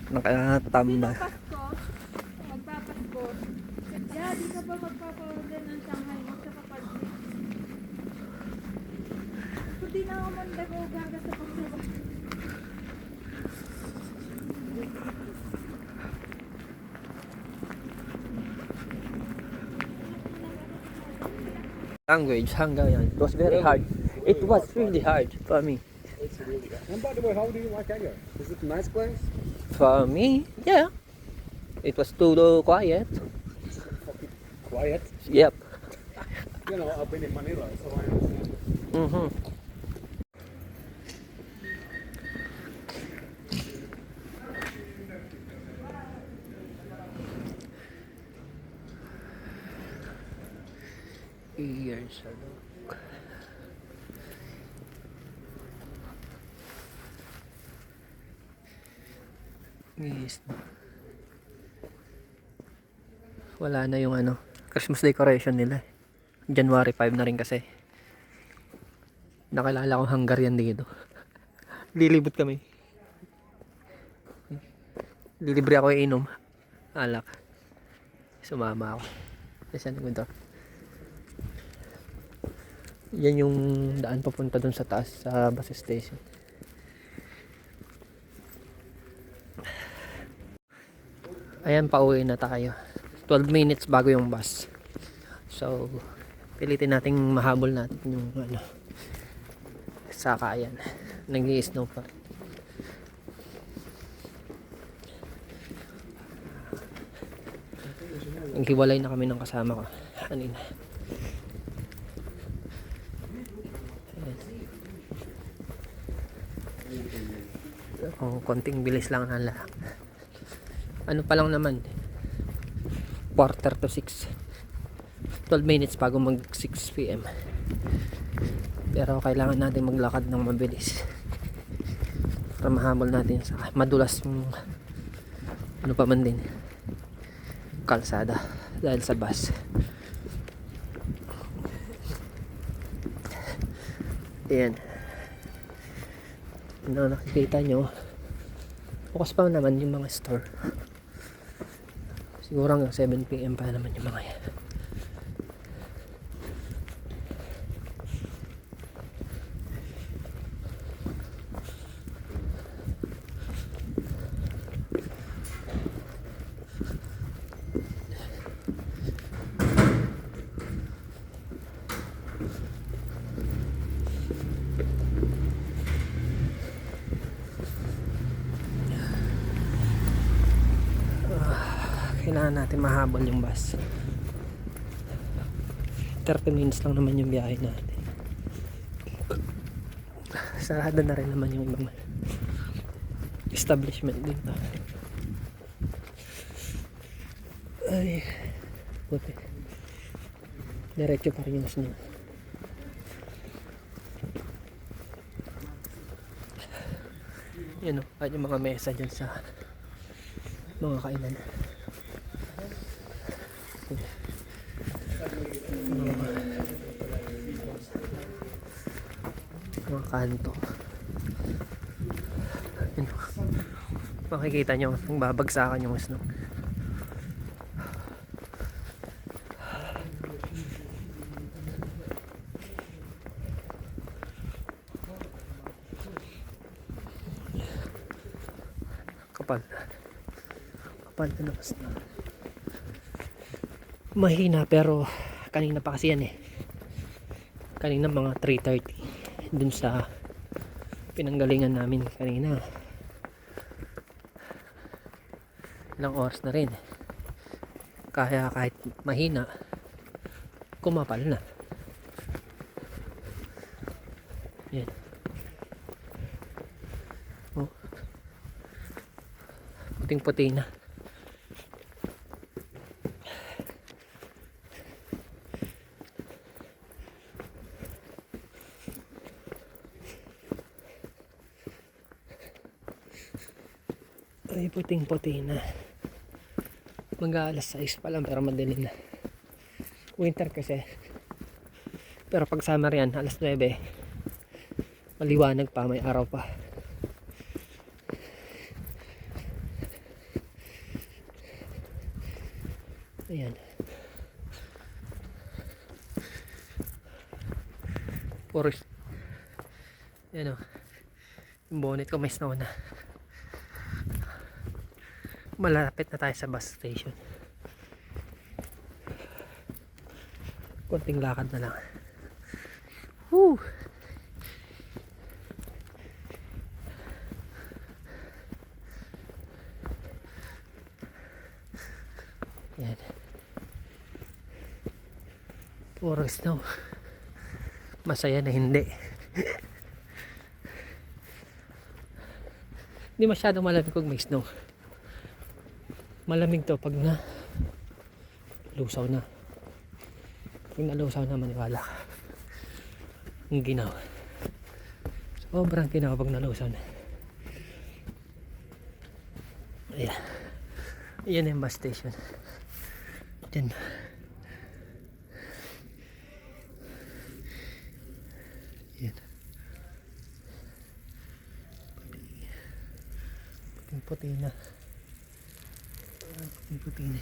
Nakatambay. Pasko, magpapasko. Yeah, di ka ba magpapaorder ng Shanghai mo sa kapatid? Kung di na ako mandago gaga sa pagtrabaho. Language, Hungarian. It was very hard. It was really hard for me. It's really good. And by the way, how do you like Egger? Is it a nice place? For me, yeah. It was too quiet. Quiet. Yep. You know, I've been in Manila, so I understand. Mm-hmm. Iyan sa look. Yes. Wala na yung ano, Christmas decoration nila. January 5 na rin kasi. Nakilala ko Hungarian dito. Lilibot kami. Lilibre ako inom. Alak. Sumama ako. Kasi ano to? Yan yung daan papunta dun sa taas sa bus station. Ayan, pauwi na tayo. 12 minutes bago yung bus. So, pilitin nating mahabol natin yung ano, saka. Ayan, nag-i-snow pa. Naghiwalay na kami ng kasama ko kanina. Oh, konting bilis lang na lang. Ano pa lang naman, 5:45. 12 minutes bago mag 6 PM. Pero kailangan natin maglakad ng mabilis para mahabol natin sa madulas yung ano pa man din kalsada dahil sa bus. Ayan, ano nakikita nyo, bukas pa naman yung mga store. Siguro hanggang 7 PM pa naman yung mga yan. Kailangan natin mahabol yung bus. 30 minutes lang naman yung biyahe natin. Sarado na rin naman yung ibang establishment dito. Ay, buti. Diretso pa rin yung snow. Yan o, ay yung mga mesa dyan sa mga kainan. Mga kanto. Yun. Makikita nyo nang babagsakan yung snow. Kapal na mas na mahina, pero kanina pa kasi yan eh. Kanina mga 3:30 dun sa pinanggalingan namin kanina. Ilang oras na rin. Kaya kahit mahina, kumapal na. Yan. Oh. Puting-puti na. Ay, puting-puti na. Mag-aalas 6 pa lang pero madilim na. Winter kasi. Pero pag summer yan, alas 9, maliwanag pa, may araw pa. Ayan. Forest. Ayan o. Yung bonnet ko may snow na. Malapit na tayo sa bus station. Konting lakad na lang. Woo! Yan. Puro snow. Masaya na hindi. Hindi masyadong malamig kung may snow. Malamig to pag na lusaw na. Pag nalusaw na, maniwala ka. Ang ginaw. Sobrang ginaw pag nalusaw na. Ayan. Ayan yung bus station. Diyan. Ayan. Puting-puti na. Puting-puti na.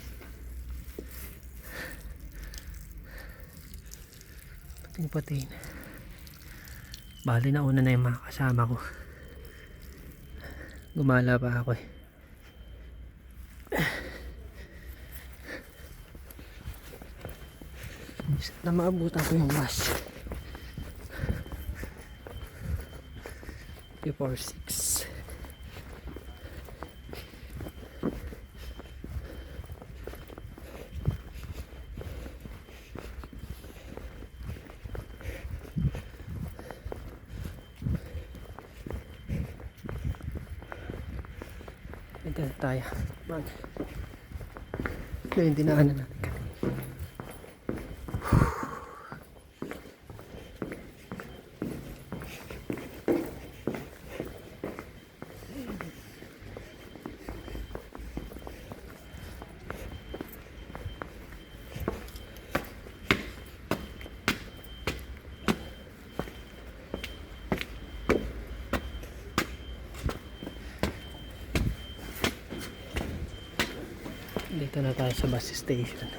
Puting-puti na. Bali na una na yung mga kasama ko. Gumala pa ako eh. Na maabutan ko yung bus. 346. Ito na tayo. Mag. Ito yung dinaanan natin. Dito na tayo sa bus station.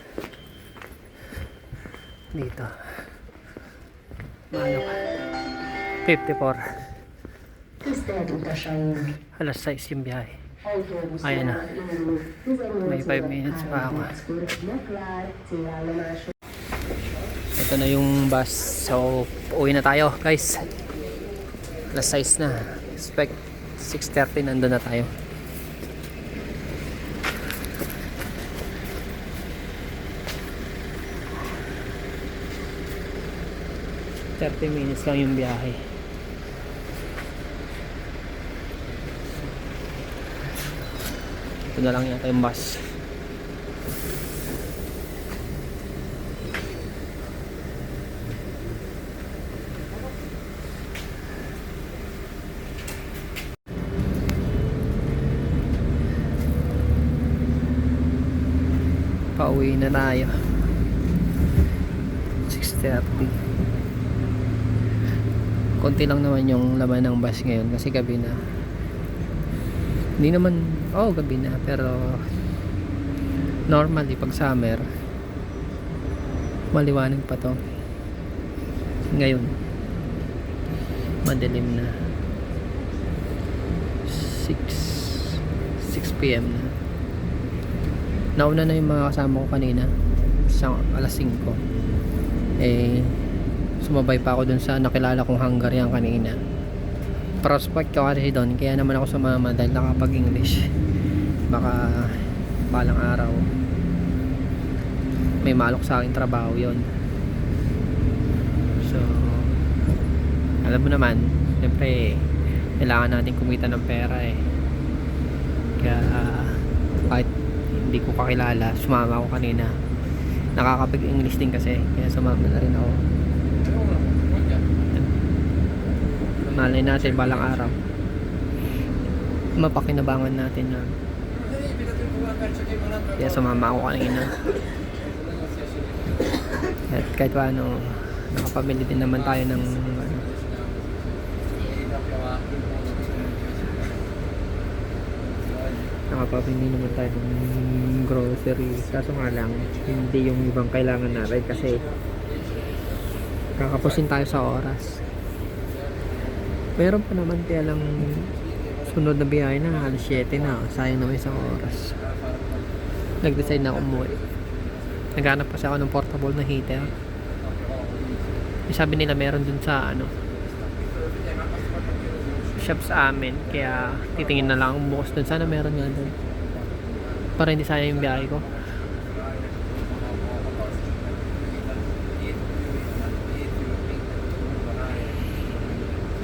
Dito. Ano ka? 54. Tisztelt utasaink! Alas 6 yung biyahe. Autóbusz Ayan na. induló 18 May 5 minutes pa ako. 30-kor meglár célállomáson. Ito na yung bus. So, uwi na tayo guys. Alas 6 na. Expect 6:30 nandun na tayo. ...30 minutes lang yung biyahe. Ito na lang yata yung bus. Pauwi na tayo. 6:30. Konti lang naman yung laman ng bus ngayon kasi gabi na. Hindi naman, gabi na, pero normally pag summer maliwanag pa to. Ngayon madilim na. 6 PM na. Nauna na yung mga kasama ko kanina. Alas 5. Sumabay pa ako dun sa nakilala kong Hungarian kanina. Prospect ko kasi doon, kaya naman ako sumama dahil nakapag-English. Baka balang araw may malok sa aking trabaho yon. So alam mo naman, siyempre kailangan natin kumita ng pera eh. Kaya kahit hindi ko kakilala, sumama ako kanina. Nakakapag-English din kasi, kaya sumama na rin ako. Malay natin balang araw mapakinabangan natin na. Kaya sumama ako kanina. At kahit paano nakapamili din naman tayo ng nakapabili naman tayo ng grocery, kaso nga lang hindi yung ibang kailangan natin kasi kakapusin tayo sa oras. Meron pa naman, kaya lang sunod na biyahe na alas 7 na, sayang naman isang oras. Nag-decide na ako umuwi. Naghanap kasi ako ng portable na heater. Sabi nila meron dun sa shop sa amin, kaya titingin na lang ang bukas dun. Sana meron nga dun para hindi sayang yung biyahe ko.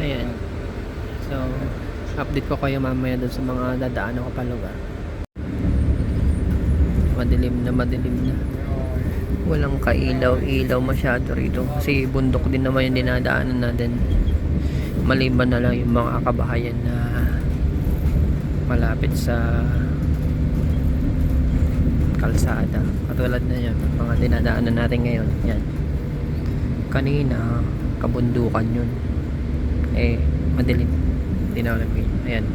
Ayan, so update ko kayo mamaya dun sa mga dadaanan ko pa lugar. Madilim na walang kailaw-ilaw masyado rito kasi bundok din naman yung dinadaanan natin, maliban na lang yung mga kabahayan na malapit sa kalsada katulad na yan, mga dinadaanan natin ngayon. Yan, kanina kabundukan yun, madilim, hindi na alam yun. Ayan,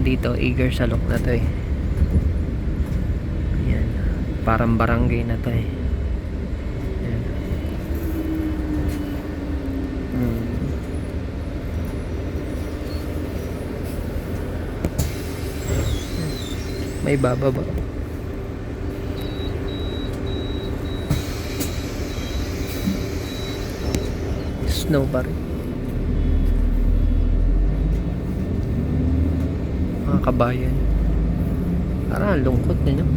dito Eager sa look na to ayan, parang barangay na to ayan. May bababa. Snow bar. Mga kabayan. Parang ang lungkot na, no?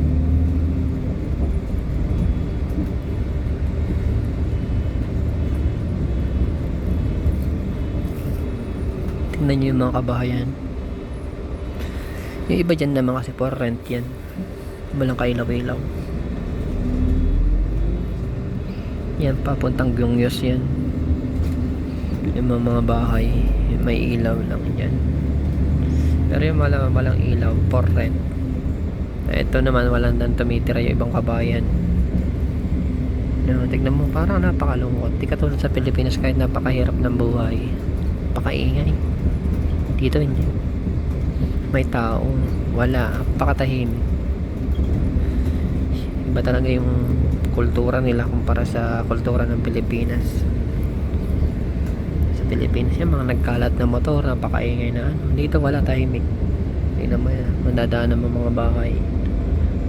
Tingnan nyo yung mga kabahayan. Yung iba dyan naman kasi for rent yan, walang kailaw-ilaw. Yan, papuntang Gyongyos yan. Yung mga bahay may ilaw lang yan, pero yung walang ilaw for rent. Ito naman walang nang tumitira yung ibang kabayan. No, tignan mo, parang napakalungkot. Di katulad sa Pilipinas, kahit napakahirap ng buhay, napakaingay. Dito hindi, may tao, wala, pakatahimik. Iba talaga yung kultura nila kumpara sa kultura ng Pilipinas. Sa Pilipinas yung mga nagkalat na motor, napakaingay na dito wala, tahimik. Hindi naman mandadaan ng mga bahay,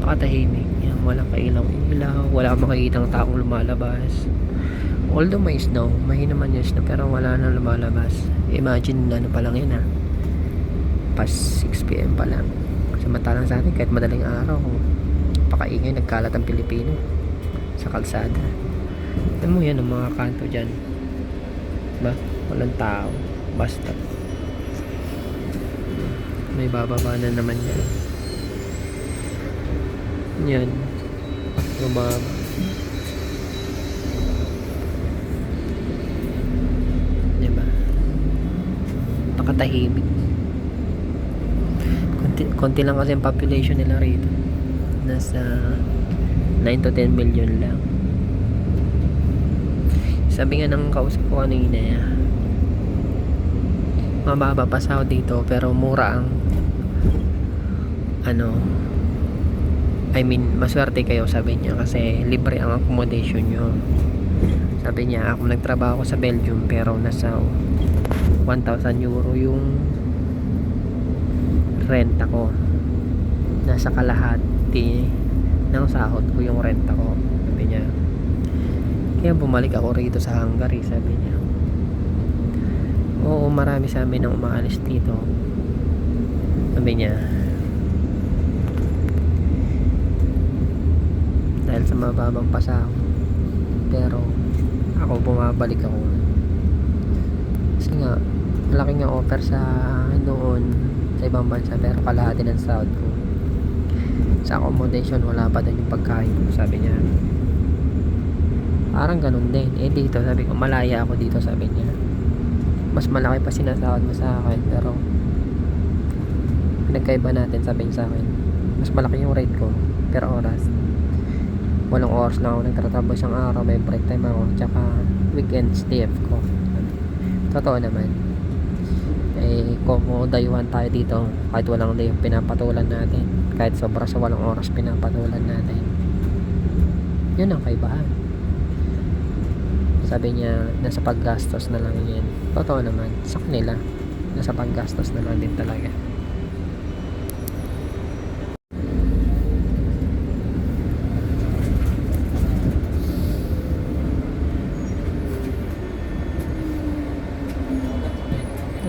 pakatahimik. Yan, walang kailaw-ilaw, wala makikitang taong lumalabas. Although may snow, may naman yung snow, pero wala nang lumalabas. Imagine na pa lang yan past 6 PM pa lang. Samantalang sa atin kahit madaling araw, pakaingay, nagkalat ang Pilipino sa kalsada. Alam mo yan, ang mga kanto dyan, diba? Walang tao, basta may bababa na naman yan. Yan, bumaba. Diba? Pakatahimik. Konti lang kasi ang population nila rito, nasa 9 to 10 million lang. Sabi nga ng kausap ko kanina, mababa pa sahod dito pero mura ang maswerte kayo, sabi niya, kasi libre ang accommodation nyo. Sabi niya, ako nagtrabaho ko sa Belgium pero nasa 1,000 euro yung rent ako, nasa kalahati ng sahod ko yung rent ako, sabi niya. Kaya bumalik ako rito sa Hungary, sabi niya. Oo, marami sa amin ang umaalis dito, sabi niya, dahil sa mababang pasahod. Pero ako, bumabalik ako kasi nga malaki nga offer sa noon sa ibang bansa, pero kalahati ng sahod ko. Sa accommodation wala pa din yung pagkain, sabi niya. Parang ganun din dito, sabi ko, malaya ako dito, sabi niya. Mas malaki pa sinasahod mo sa akin, pero pinagkaiba natin, sabi niya sa akin. Mas malaki yung rate ko per oras. Walang oras lang ako nagtatrabaho isang araw, may break time ako, tsaka weekends day off ko. Totoo naman. may Como dayuhan tayo dito kahit walang day pinapatulan natin, kahit sobra sa walang oras pinapatulan natin. Yun ang kaibahan. Sabi niya nasa paggastos na lang yan. Totoo naman sa kanila, nasa paggastos na lang din talaga.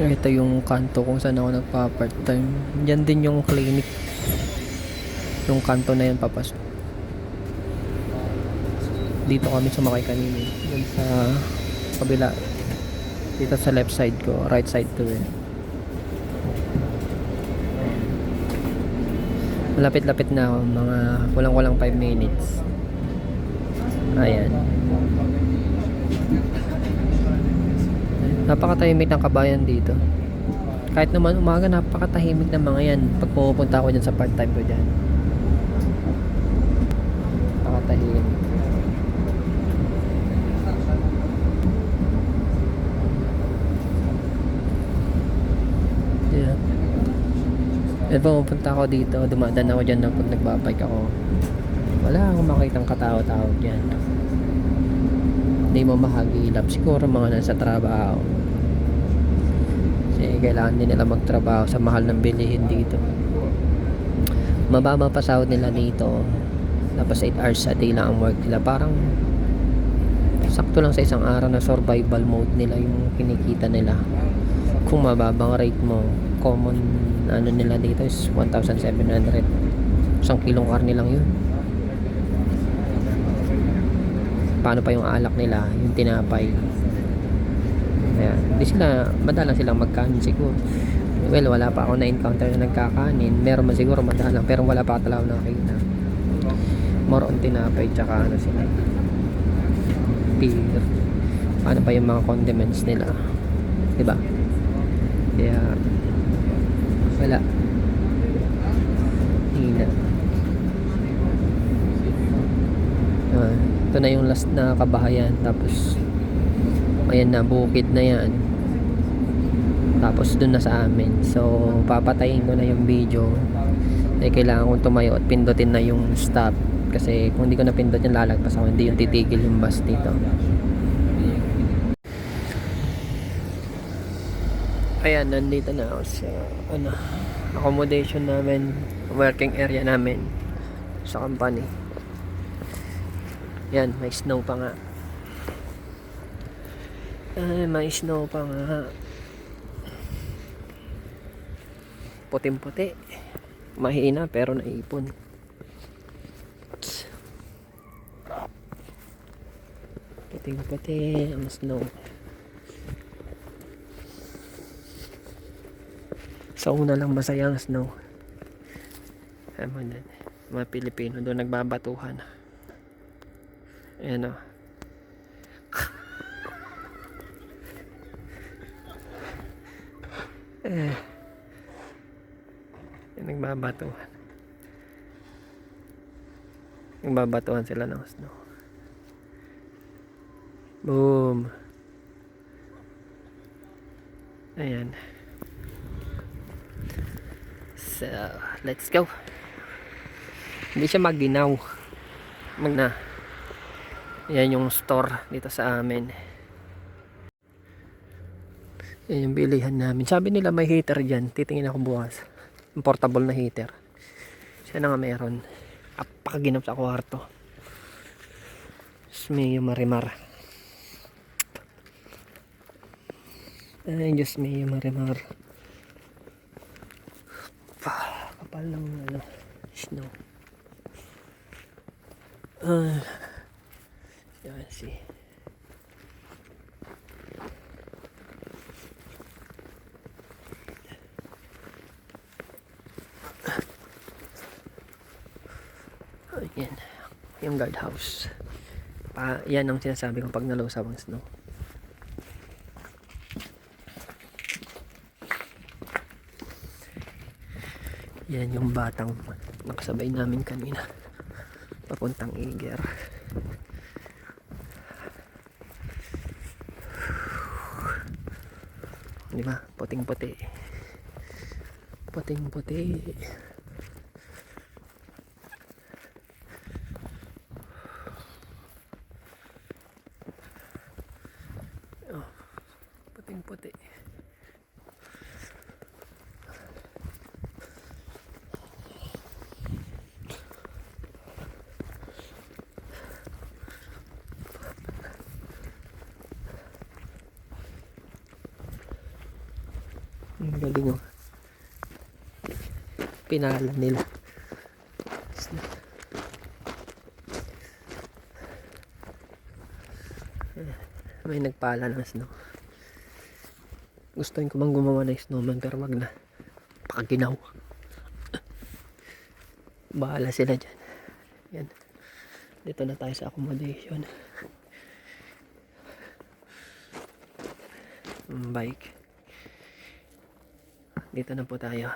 Ito yung kanto kung saan ako nagpa-part time. Diyan din yung clinic. Yung kanto na yan papasok. Dito kami sumakay kanina. Diyan sa kabila. Dito sa left side ko. Right side to eh. Malapit-lapit na ako. Mga kulang-kulang 5 minutes. Ayan. Napakatahimik ng kabayan dito. Kahit naman umaga, napakatahimik ng mga yan. Pag pupunta ako dyan sa part-time ko dyan. Napakatahimik. Yeah. At pupunta ako dito, dumadaan ako dyan pag nagbabike ako. Wala akong makitang katao-tao dyan. Hindi mo mahagilap. Siguro mga nasa trabaho. Kasi kailangan din nila magtrabaho sa mahal ng bilihin dito. Mababa pa sahod nila dito. Tapos 8 hours a day lang ang work nila. Parang sakto lang sa isang araw na survival mode nila yung kinikita nila. Kung mababang rate mo, common ano nila dito is 1,700. Isang kilong karne lang yun. Paano pa yung alak nila, yung tinapay. Ayan. Hindi sila, madalang silang magkanin siguro. Well, wala pa ako na-encounter na nagkakanin. Meron man siguro madalang, pero wala pa talaga nakita. More on tinapay, tsaka ano sila. Beer. Paano pa yung mga condiments nila. Diba? Kaya, wala. Hina. Ito na yung last na kabahayan. Tapos ayan na, bukid na yan. Tapos dun na sa amin. So papatayin ko na yung video. Kailangan kong tumayo at pindutin na yung stop. Kasi kung hindi ko na pindot yung lalagpas ako, hindi yung titigil yung bus dito. Ayan, nandito na ako sa accommodation namin, working area namin sa company. Yan, may snow pa nga. Ay, may snow pa nga. Puting-puti. Mahina pero naipon. Puting-puti ang snow. Sa una lang masaya ang snow. Mga Pilipino doon nagbabatuhan. Ayan o. Nagbabatuhan. Nagbabatuhan sila ng snow. Boom. Ayan. So, let's go. Hindi siya maginaw. Magna. Ayan yung store dito sa amin. Ayan yung bilihan namin. Sabi nila may heater dyan. Titingin ako bukas. Portable na heater. Siya na nga meron. Apakaginap sa kwarto. Diyos marimar. Ay, Diyos marimar. Kapal ng snow. Yan si. Ayan. Yung guardhouse. Yan ang sinasabi ko pag nalusaw ang snow. Yan yung batang nakasabay namin kanina papuntang Iger. Di ba? Puting-puti. Puting-puti. Oh, puting-puti. Ang galing oh. Pinala nila. May nagpala ng snow. Gustuin ko bang gumawa ng snowman pero wag na. Pakaginaw. Bahala sila dyan. Yan. Dito na tayo sa accommodation. Bike. Dito na po tayo.